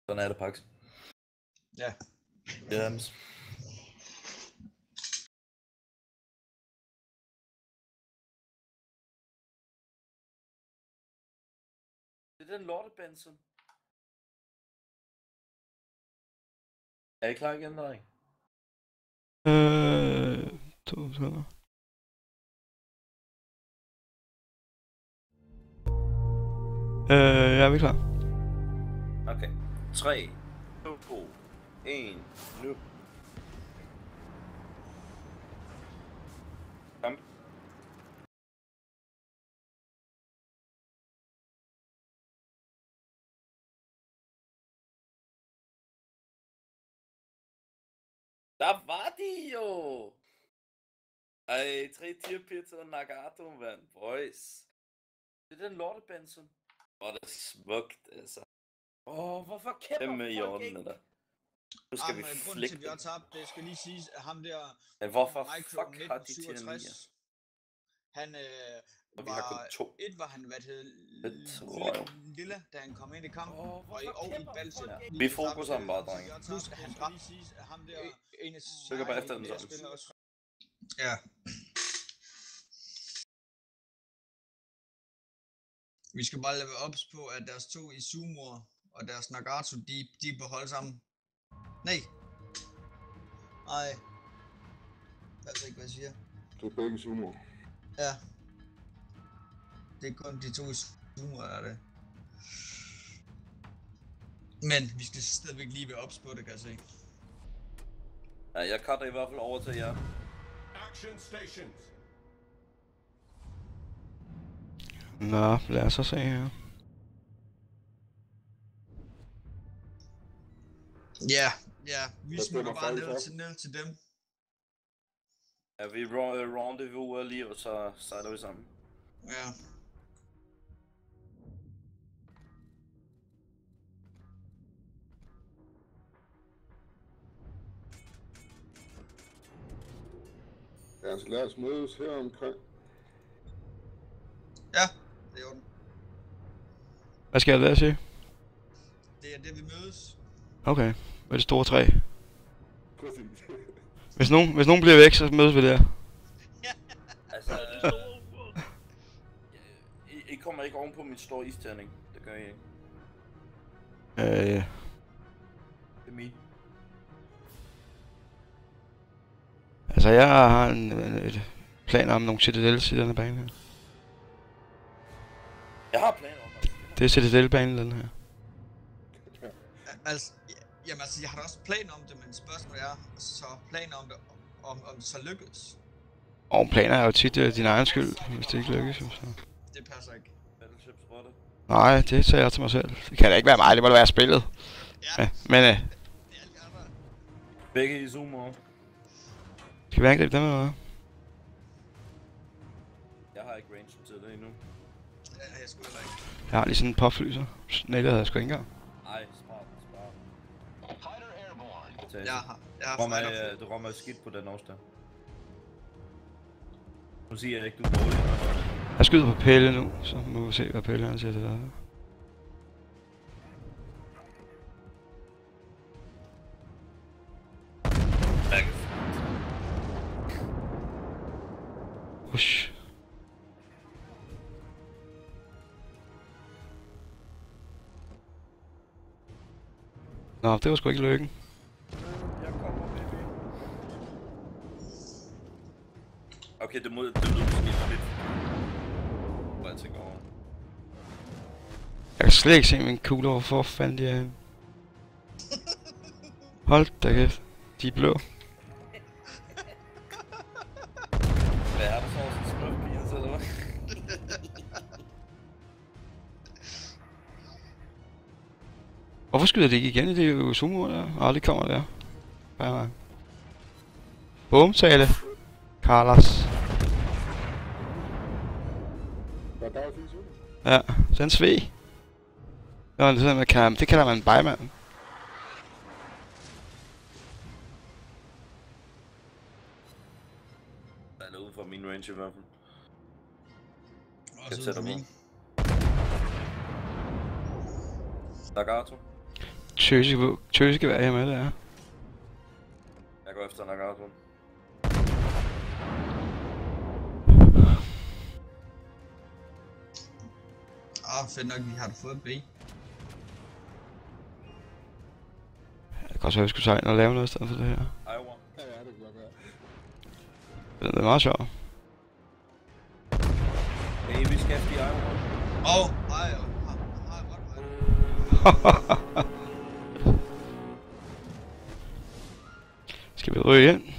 Sådan er det, Pax. Ja. Jems. Det er den lorte, Benson. Er I klar igen, dreng? 2 sekunder. Ja, vi er klar. Okay. 3, 2, 1, nu. Kom. Der var de jo! Ej, 3 tierpizza og Nagato, mand. Boys. Det er den lorte, Benson. Det er smukt, altså. Hvorfor kæmper folk ikke? Nu skal vi grunden til, at vi flikke har tabt, det skal lige siges, at ham der... Men hvorfor Micro fuck har de 1967, han og vi har kun 2. var han, lille, da han kom ind i kampen, og i Balsø. Vi fokuser ham bare, drenge. Plus, at han dræbte ham der... Søger bare efter den sådan. Ja. Vi skal bare lave ops på, at deres 2 Izumoer og deres Nagato, de er på hold sammen. Nej. Nej. Jeg ved ikke, hvad jeg siger. Det er begge Izumoer. Ja. Det er kun de 2 Izumoer, der er det. Men vi skal stadigvæk lige være ops på det, kan jeg se. Ja, jeg cutter i hvert fald over til jer. Action stations. Nå, lad os så se her. Ja, vi smutter bare ned til dem. Ja, vi rendezvous lige, og så sejler vi sammen. Ja. Ja, så lad os mødes her omkring. Ja, det er orden. Hvad skal jeg lade sige? Det er det, vi mødes. Okay, med det store træ. Præcis. Hvis nogen bliver væk, så mødes vi der. Altså, I kommer ikke oven på min store isterning. Det gør I ikke. Ja. Det er min. Altså, jeg har et plan om nogle Citadels i denne bane her. Jeg har planer om det. Det er Citadel-banen, den her. Altså, jeg har da også planer om det, men spørgsmålet er så planer om det, om det så lykkes. Og planer er jo tit din egen skyld, hvis det ikke lykkes. Så. Det passer ikke. Battleships rotte. Nej, det sagde jeg til mig selv. Det kan da ikke være mig, det må da være spillet. Ja. Men det er alle de andre. Begge i Izumoer. Skal vi angribe dem eller hvad? Jeg har ikke range til det endnu. Ja, jeg skulle heller ikke. Jeg har lige sådan en popflyser. Snækket havde jeg sgu ikke engang. Ej, smart. Jeg har Du rammer skidt på den afstand. Nu siger jeg ikke, du er dårlig. Jeg skyder på Pelle nu, så må vi se, hvad Pelle han siger til det. Ush. Nå, det var sgu ikke lykken. Jeg kommer, baby. Okay, det lyder måske lidt. Hvor jeg tænker over. Jeg kan slet ikke se min kugler, hvorfor fanden de er henne. Hold da kæft. De er blå. Hvad er der så også en smølpige til, eller hvad? Hvorfor skyder de ikke igen i det jo sumo der? Det kommer der. Ja, bum, sagde det. Carlos. Ja, den sved. Det var sådan, det kalder man en bejmand. Der er noget ude for min range i hvert fald. Også ude for min. Nagato. Tøsegevær her med, det er. Jeg går efter Nagato. Fedt nok, vi har da fået B. Det kan også være, vi skulle sejle og lave noget i stedet for det her. Iowa. Ja, det kan godt være. Det er meget sjovt. Hey, vi skal efter Iowa. Hej. Skal vi ryge ind? Ja.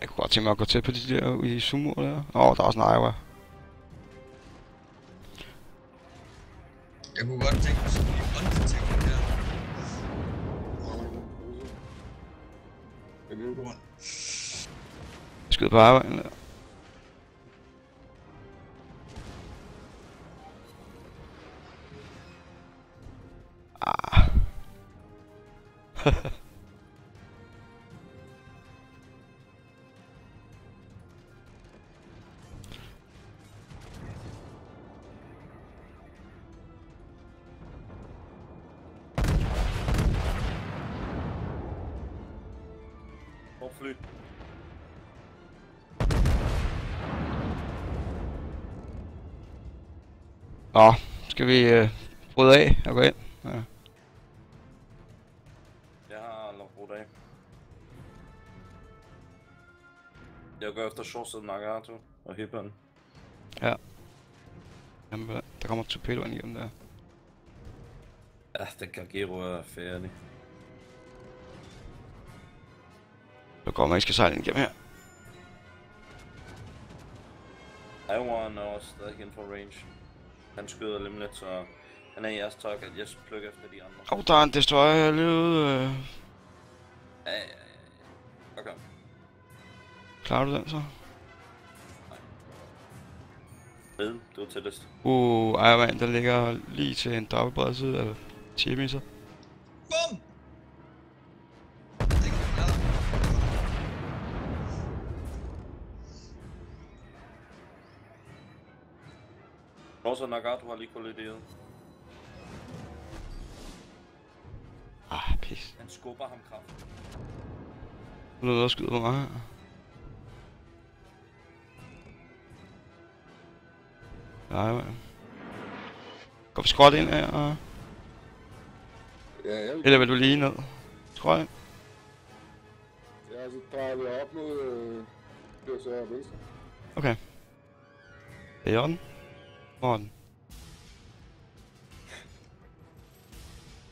Jeg kunne godt tænke mig at gå tæt på de der i sumo der. Der er også en Iowa. Jeg kunne godt tænke mig sådan en undertækning her. Jeg ved det. Skyd på arbejden der. Fly. Skal vi bryde af og gå ind? Ja. Jeg har brugt af. Jeg går efter Shortside Nagato og Hipperen. Ja. Jamen, der kommer torpedoen igennem der. Ja, den Kagero er færdig. Så går man ikke skal sejle ind igennem her. Iwan er også stadig inden for range. Han skyder lige lidt, så han er i jeres target. Jeg plukker efter de andre. Der er en destroyer lige ude. Ja. Okay. Klarer du den så? Ved, du er tættest. Ironman, der ligger lige til en dobbeltbredside af 10 meter. Bum! Også Nagato har lige kollideret. Pis. Han skubber ham kraftigt. Nu er der noget skyder på mig her. Nej, man. Går vi skråt ind her, og... Ja, Eller vil du lige ned? Skråt ind. Ja, så drejer vi op mod det er så venstre. Okay. Det er i orden. Hvor er den?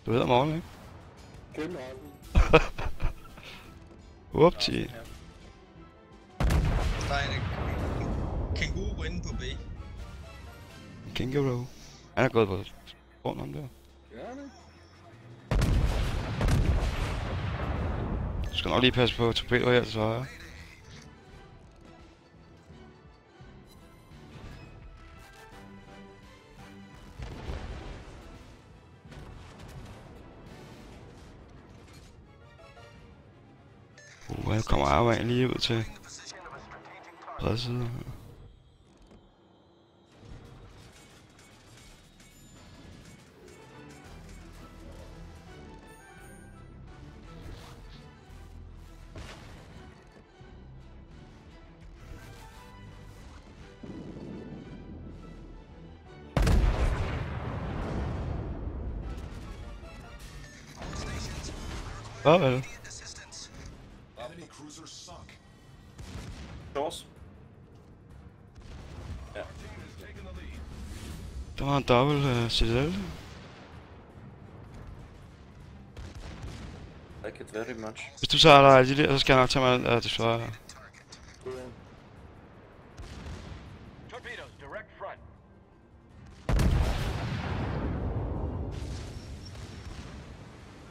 Du hedder Morten, ikke? Kæmpe arten. Upti. Der er en kænguru inde på B. Kangaroo. Han er gået på rundt om der. Ja, det. Du skal nok lige passe på torpedoer her til højre. Jeg kommer arbejde lige ud til bredsiden. Hvad er det? Shorts. Ja. Der var en dobbelt Citadel. Like it very much. Hvis du tager dig af de der, så skal jeg nok tage mig af det svare. Torpedoes, direct front.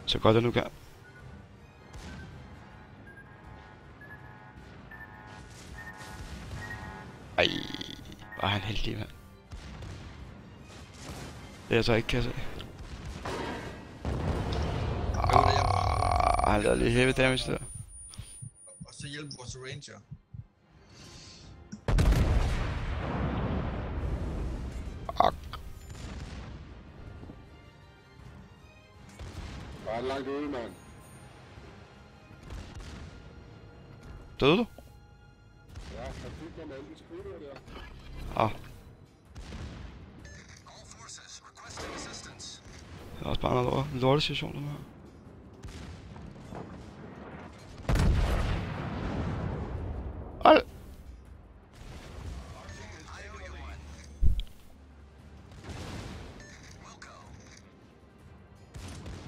Så godt jeg nu kan. Ej, var han heldig, mand. Det jeg så ikke kan se. Han lavede lige heavy damage der. Og så hjælper vores ranger. langt ude, mand. Døde du? Ja, han fik mig med alle de skrutter der. Ah. Det er også bare noget lortesituation, den her. Ej!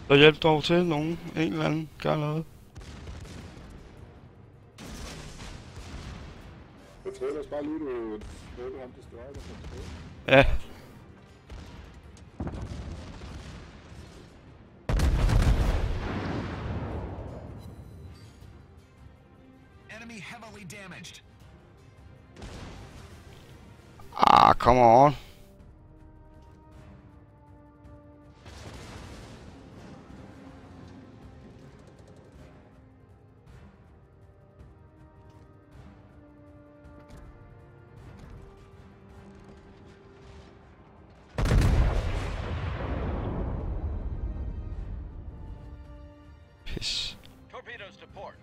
Så hjælp dog til nogen. En eller anden. Gør noget. Jeg tror ellers bare lige, du prøver ham til større, der kommer tilbage. Ja. Enemy heavily damaged. Ah, come on. Pis. Torpedoes to port.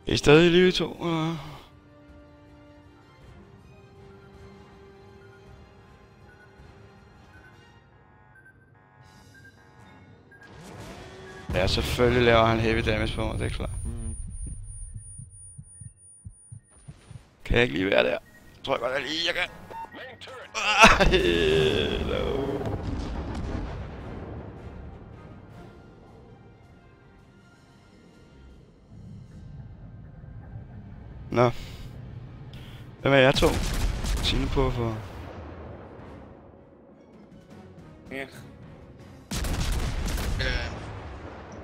Er I stadig i live to? Eller? Ja, selvfølgelig laver han heavy damage på mig, det er klart. Kan jeg ikke lige være der? Jeg tror godt, jeg kan. Main turret. Hello. Nå. Hvem er jeg to? Signe på for... Ja,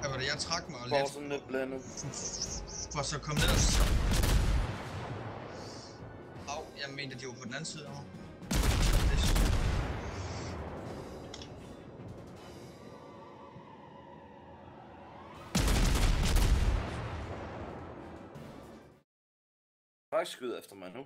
Hvad var det, jeg trak mig får lidt, sådan lidt blandet. for så kom ned og så... Au, jeg mente, at de var på den anden side over. Faktisk skyder efter mig nu.